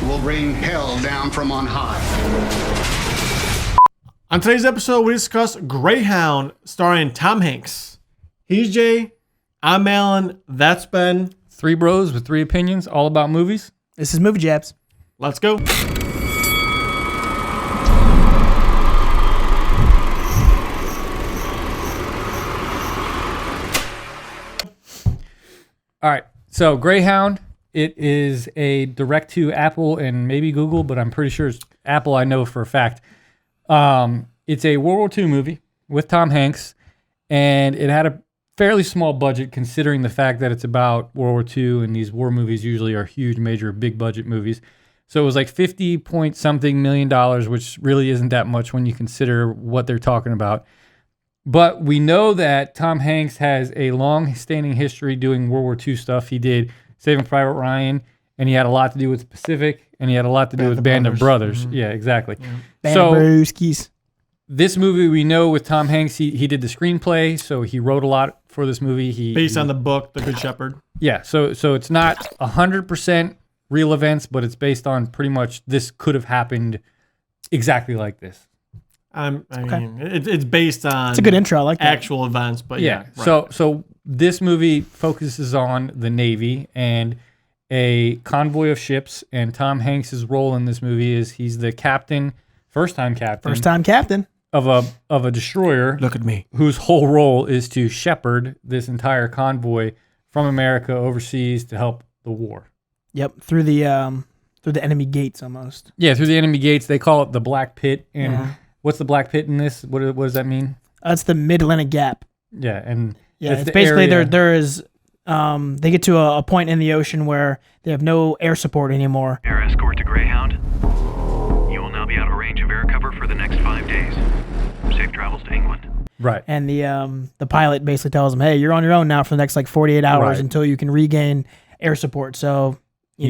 will bring hell down from on high. On today's episode, we discuss Greyhound, starring Tom Hanks. He's Jay. I'm Alan. That's Ben. Three bros with three opinions, all about movies. This is Movie Jabs. Let's go. All right, so Greyhound, it is a direct to Apple and maybe Google, but I'm pretty sure it's Apple, I know for a fact. It's a World War II movie with Tom Hanks, and it had a fairly small budget considering the fact that it's about World War II, and these war movies usually are huge, major, big budget movies. So it was like 50 point something million dollars, which really isn't that much when you consider what they're talking about. But we know that Tom Hanks has a long-standing history doing World War II stuff. He did Saving Private Ryan, and he had a lot to do with Pacific, and he had a lot to do with Band of Brothers. Mm-hmm. Yeah, exactly. Yeah. Band of Brewskis. This movie, we know with Tom Hanks, he did the screenplay, so he wrote a lot for this movie. Based on the book, The Good Shepherd. Yeah, so it's not 100% real events, but it's based on pretty much this could have happened exactly like this. I mean, it's based on it's a good intro, I like that. Actual events, but yeah. Right. So this movie focuses on the Navy and a convoy of ships, and Tom Hanks' role in this movie is he's the captain, first time captain of a destroyer. Look at me. Whose whole role is to shepherd this entire convoy from America overseas to help the war. Yep, through the enemy gates almost. Yeah, through the enemy gates. They call it the Black Pit, and what's the Black Pit in this? What does that mean? That's the Mid-Atlantic Gap. Yeah, and it's basically there is they get to a point in the ocean where they have no air support anymore. Air escort to Greyhound. You will now be out of range of air cover for the next 5 days. Safe travels to England. Right. And the pilot basically tells them, "Hey, you're on your own now for the next 48 hours until you can regain air support." So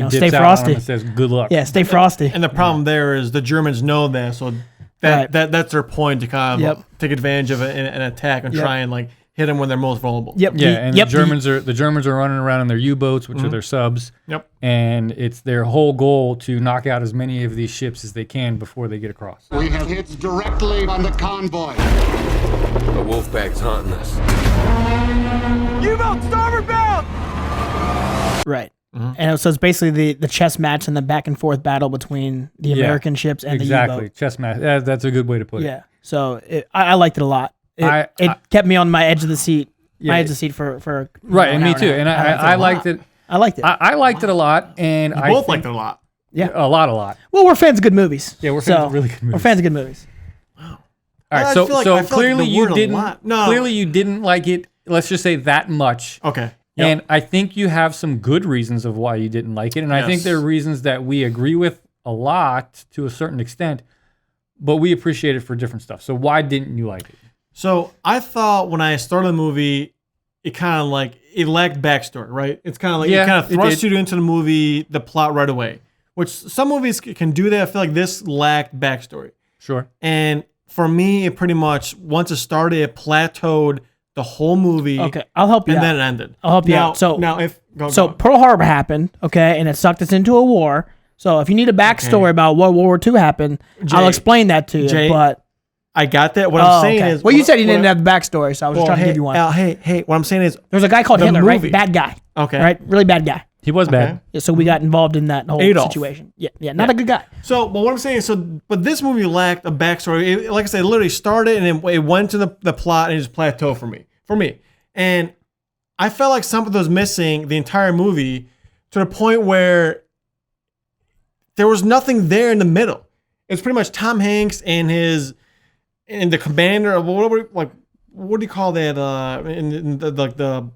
stay frosty. It says good luck. Yeah, stay frosty. And the problem there is the Germans know that, so that's their point to kind of take advantage of it and attack and try and hit them when they're most vulnerable. Yep. Yeah, and the Germans are running around in their U-boats, which are their subs. Yep. And it's their whole goal to knock out as many of these ships as they can before they get across. We have hits directly on the convoy. The Wolfpack's haunting us. U-boat starboard bound! Right. Mm-hmm. And so it's basically the chess match and the back and forth battle between the American ships and the U-boat. Exactly, chess match. That's a good way to put it. Yeah. So I liked it a lot. It kept me on my edge of the seat. My edge of the seat for right, and me too. And I liked it. I liked it. I liked it a lot, and I both liked it a lot. Yeah, a lot. Well, we're fans of good movies. Yeah, we're fans of really good movies. We're fans of good movies. Wow. All right, so clearly you didn't. No. Clearly you didn't like it. Let's just say that much. Okay. Yep. And I think you have some good reasons of why you didn't like it, and I think there are reasons that we agree with a lot to a certain extent, but we appreciate it for different stuff. So why didn't you like it? So I thought when I started the movie, it kind of it lacked backstory, right? It's kind of it kind of thrust you into the movie, the plot right away, which some movies can do that. I feel like this lacked backstory. Sure. And for me, it pretty much, once it started, it plateaued the whole movie. Okay, I'll help you out. And then it ended. I'll help you out. So Pearl Harbor happened, okay, and it sucked us into a war. So if you need a backstory about what World War II happened, I'll explain that to you. But I got that. What I'm saying is... Well, you said you didn't have the backstory, so I was just trying to give you one. Hey, what I'm saying is... There's a guy called Hitler, right? Bad guy. Okay. Right? Really bad guy. He was bad. Yeah, so we got involved in that whole situation. Yeah, not a good guy. So, but what I'm saying is, but this movie lacked a backstory. Like I said, it literally started and it went to the plot and it just plateaued for me. And I felt like something was missing the entire movie to the point where there was nothing there in the middle. It's pretty much Tom Hanks and the commander of what do you call that? In the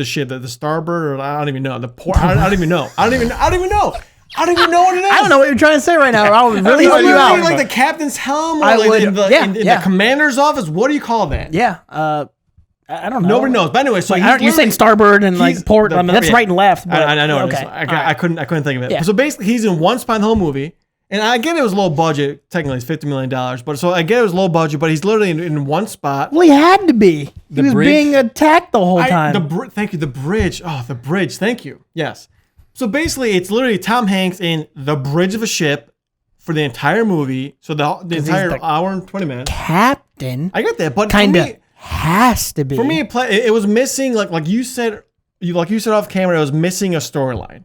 ship, the starboard, or I don't even know. The port. I don't even know. I don't even know what it is. I don't know what you're trying to say right now. I would really help you out. Like the captain's helm, or in the commander's office. What do you call that? Yeah. I don't know. Nobody knows. But anyway, so you're saying starboard and port. I mean, that's right and left. But, I know. Okay. I couldn't think of it. Yeah. So basically, he's in one spot in the whole movie. And I get it was low budget. Technically, it's $50 million. But so I get it was low budget, but he's literally in one spot. Well, he had to be. He was being attacked the whole time. Thank you. The bridge. Oh, the bridge. Thank you. Yes. So basically, it's literally Tom Hanks in the bridge of a ship for the entire movie. So the entire hour and 20 minutes. Captain. I get that, but kind of has to be. For me, it was missing, like you said off camera, it was missing a storyline.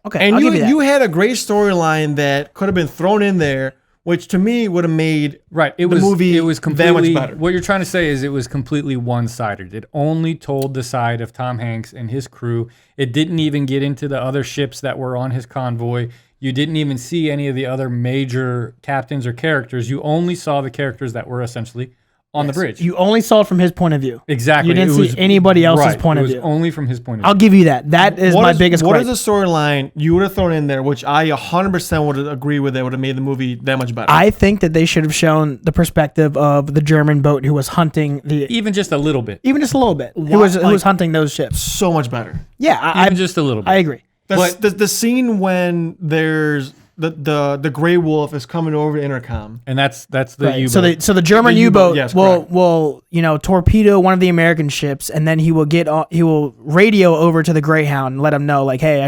Okay, and I'll give you that. you had a great storyline that could have been thrown in there, which to me would have made the movie that much better. What you're trying to say is it was completely one-sided. It only told the side of Tom Hanks and his crew. It didn't even get into the other ships that were on his convoy. You didn't even see any of the other major captains or characters. You only saw the characters that were essentially on the bridge. You only saw it from his point of view. Exactly. You didn't see anybody else's point of view. It was only from his point of view. I'll give you that. That is my biggest What gripe. is the storyline you would have thrown in there, which I 100% would agree with, that would have made the movie that much better? I think that they should have shown the perspective of the German boat who was hunting the... Even just a little bit. Even just a little bit. Who was hunting those ships. So much better. Yeah. Even just a little bit. I agree. The scene when there's... The gray wolf is coming over the intercom, and that's the U-boat. So the German U-boat will torpedo one of the American ships, and then he will radio over to the Greyhound and let them know, like, hey,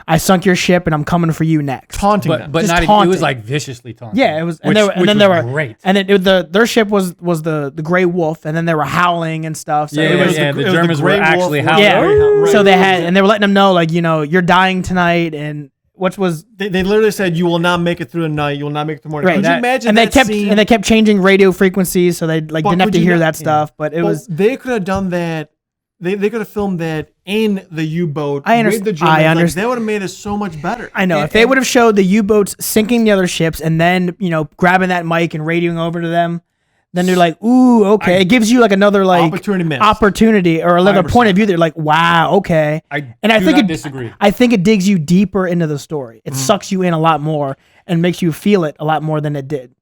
I sunk your ship and I'm coming for you next. Taunting them. But not even, it was like viciously taunting. Yeah, it was. Which was great. And their ship was the gray wolf, and then they were howling and stuff. So the Germans were actually howling. Yeah. So they were letting them know, like, you're dying tonight, and they literally said, you will not make it through the night, you will not make it through the morning. Right. Could you imagine they kept changing radio frequencies, so they didn't have to hear that stuff. But it was, they could have done that. They could have filmed that in the U-boat. I understand. With the Germans. That would have made it so much better. I know. If they would have showed the U-boats sinking the other ships and then grabbing that mic and radioing over to them, then they're like, ooh, okay. It gives you like another opportunity or another 100%. Point of view. They're like, wow, okay. I disagree. I think it digs you deeper into the story. It sucks you in a lot more and makes you feel it a lot more than it did.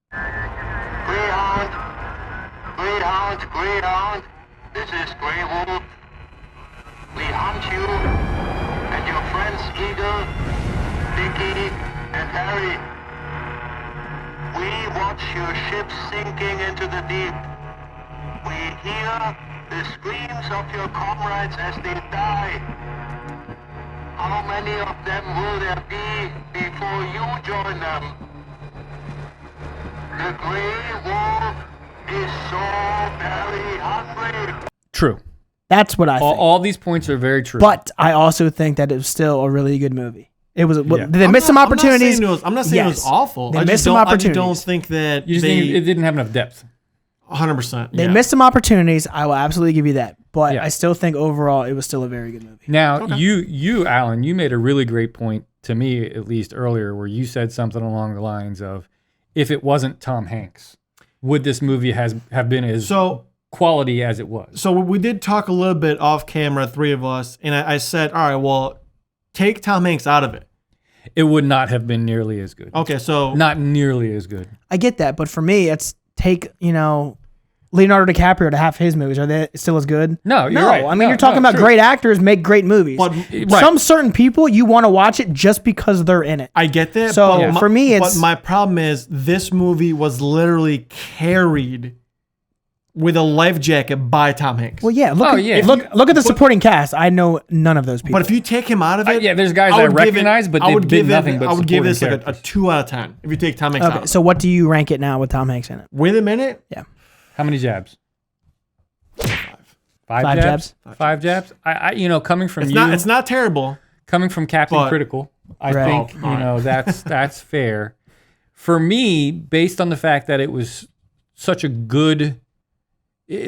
Greyhound, this is Grey Wolf. We hunt you and your friends Eagle, Dickie, and Harry. We watch your ships sinking into the deep. We hear the screams of your comrades as they die. How many of them will there be before you join them? The Grey Wolf is so very hungry. True. That's what I think. All these points are very true. But I also think that it was still a really good movie. It was. Did they miss some opportunities? I'm not saying it was awful. They missed some opportunities. I just don't think that it didn't have enough depth. 100%. They missed some opportunities. I will absolutely give you that. But I still think overall it was still a very good movie. Now, you, Alan, you made a really great point to me, at least earlier, where you said something along the lines of, if it wasn't Tom Hanks, would this movie have been as quality as it was? So we did talk a little bit off camera, three of us, and I said, all right, well, take Tom Hanks out of it. It would not have been nearly as good. Okay, so... Not nearly as good. I get that, but for me, it's take, Leonardo DiCaprio to half his movies. Are they still as good? No, you're right. I mean, you're talking about great actors make great movies. But some certain people, you want to watch it just because they're in it. I get that. So for me, it's... But my problem is this movie was literally carried with a life jacket by Tom Hanks. Well, yeah. Look at the supporting cast. I know none of those people. But if you take him out of it... there's guys I recognize, but they've been nothing but I would give this like a 2 out of 10 if you take Tom Hanks out. So what do you rank it now with Tom Hanks in it? With him in it? Yeah. How many jabs? 5 jabs? 5 jabs? I coming from it's not terrible. Coming from Captain Critical, I think, that's fair. For me, based on the fact that it was such a good...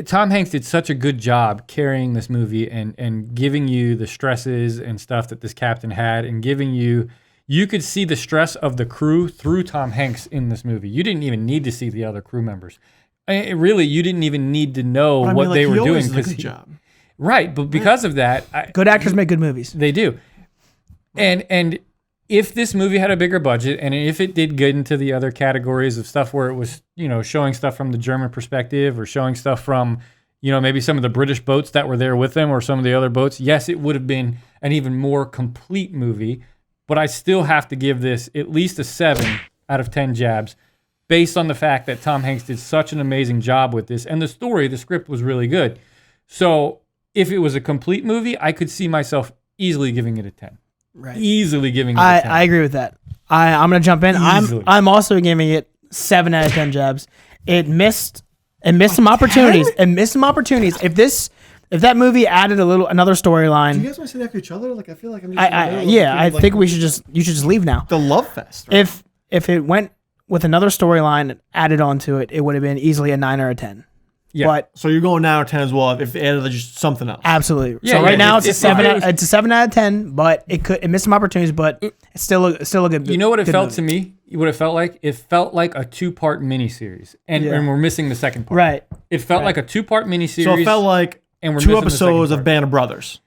Tom Hanks did such a good job carrying this movie and giving you the stresses and stuff that this captain had, and giving you could see the stress of the crew through Tom Hanks in this movie. You didn't even need to see the other crew members. Really, you didn't even need to know what they were doing. He always did a good job. Right, but because of that... Good actors make good movies. They do. And if this movie had a bigger budget, and if it did get into the other categories of stuff where it was, showing stuff from the German perspective, or showing stuff from, maybe some of the British boats that were there with them, or some of the other boats, yes, it would have been an even more complete movie. But I still have to give this at least a 7 out of 10 jabs, based on the fact that Tom Hanks did such an amazing job with this. And the script was really good. So if it was a complete movie, I could see myself easily giving it a 10. Easily giving it a 10. I agree with that. I'm gonna jump in. Easily. I'm also giving it 7 out of 10 jabs. It missed some opportunities. It missed some opportunities. If that movie added another storyline. Do you guys want to say that to each other? Like I feel like I'm just I think you should just leave now. the love fest. Right? If it went with another storyline added onto it, it would have been easily a 9 or a 10. Yeah. But So you're going 9 or 10 as well if they added just something else. absolutely. Yeah, So right yeah, now if- it's a if 7. it was- It's a 7 out of 10. But it missed some opportunities. But it's still a good. You know what it good felt movie. to me? What it felt like? It felt like a 2-part miniseries, and we're missing the second part. Right. It felt like a 2-part miniseries. So it felt like and we're 2 missing the second episodes of part. Band of Brothers.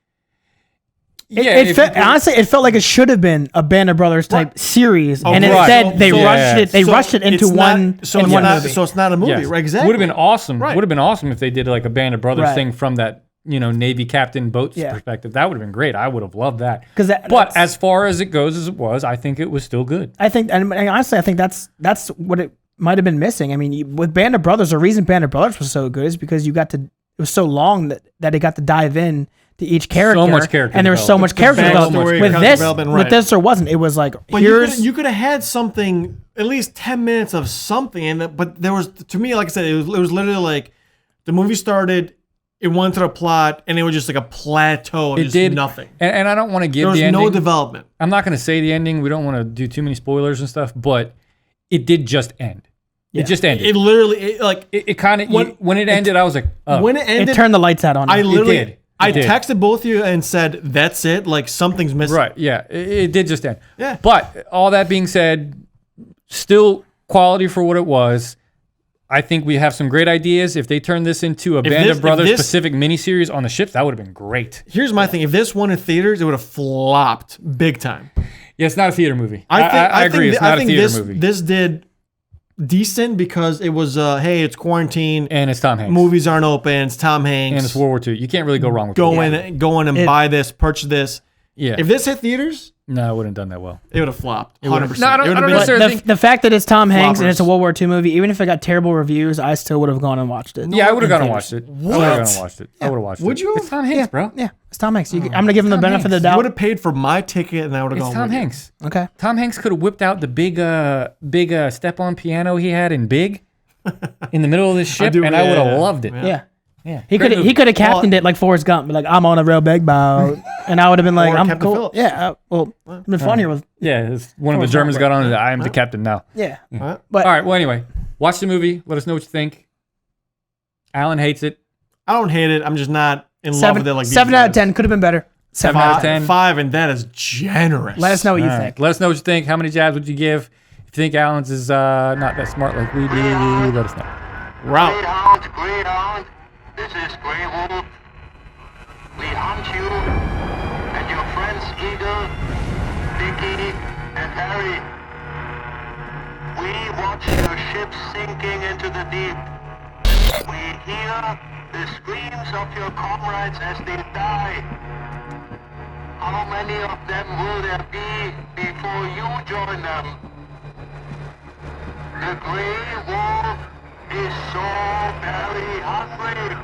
Honestly, it felt like it should have been a Band of Brothers type series, and right. instead they So- rushed it. They So rushed it into it's one not, so in it's one not, movie. So it's not a movie, Yes. right? Exactly. Would have been awesome. Right. Would have been awesome if they did like a Band of Brothers Right. thing from that, Navy captain boat's Yeah. perspective. That would have been great. I would have loved that. But But as far as it goes as it was, I think it was still good. I think, and honestly, I think that's what it might have been missing. I mean, with Band of Brothers, the reason Band of Brothers was so good is because it was so long that it got to dive in to each character. So much character and there was so much character development. backstory, With character this, development, with right. this, there wasn't. It was like But here's you could have had something, at least 10 minutes of something in it. But there was, to me, like I said, it was literally like the movie started, it went to the plot, and it was just like a plateau of It just did nothing. and I don't want to give There was the ending. no development. I'm not going to say the ending. We don't want to do too many spoilers and stuff, but it did just end. It just ended. It literally, It kind of when it ended, I was like, oh. when it ended, it turned the lights out on I it. literally, did. I It did. texted both of you and said, that's it. Like something's missing. Right. Yeah. It did just end. Yeah. But all that being said, still quality for what it was. I think we have some great ideas. If they turn this into a Band of Brothers specific miniseries on the ships, that would have been great. Here's my thing. If this won in theaters, it would have flopped big time. Yeah, it's not a theater movie. I agree. It's not a theater movie. This did decent because it was, hey, it's quarantine. And it's Tom Hanks. Movies aren't open. It's Tom Hanks. And it's World War II. You can't really go wrong with Go it. in and buy this, purchase this. Yeah. If this hit theaters, No, it wouldn't have done that well. it would have flopped. It would've- 100%. No, I don't- It would've I don't been- necessarily- The fact that it's Tom Hanks and it's a Floppers. World War II movie, even if it got terrible reviews, I still would have gone and watched it. Yeah, I would have In gone and theaters. watched it. I would have gone and watched it. I would have watched it. Would you? It's Tom Hanks, bro. Yeah, it's Tom Hanks. I'm gonna give him the benefit of the You doubt. would have paid for my ticket and I would have It's gone Tom with you. Hanks. Okay. Tom Hanks could have whipped out the big step-on piano he had in Big in the middle of this ship, and I would have loved it. Yeah. Yeah. He Great could movie. he could have captained it like Forrest Gump, like I'm on a real big boat, and I would have been like, Or I'm Captain cool. Phillips. Yeah. It'd been funnier with Yeah, one of the Forrest Germans Gump, got on it. I am the captain now. yeah. Huh? But All right. Well, anyway, watch the movie. Let us know what you think. Alan hates it. I don't hate it. I'm just not in love seven, with it like these 7 out of guys. 10 could have been better. 7 out of 10. 5, and that is generous. Let us know what you All right. think. Let us know what you think. How many jabs would you give? If you think Alan's is not that smart like we do, let us know. Route. Greyhound, this is Grey Wolf. We hunt you and your friends Eagle, Dickie, and Harry. We watch your ship sinking into the deep. We hear the screams of your comrades as they die. How many of them will there be before you join them? The Grey Wolf is so very hungry.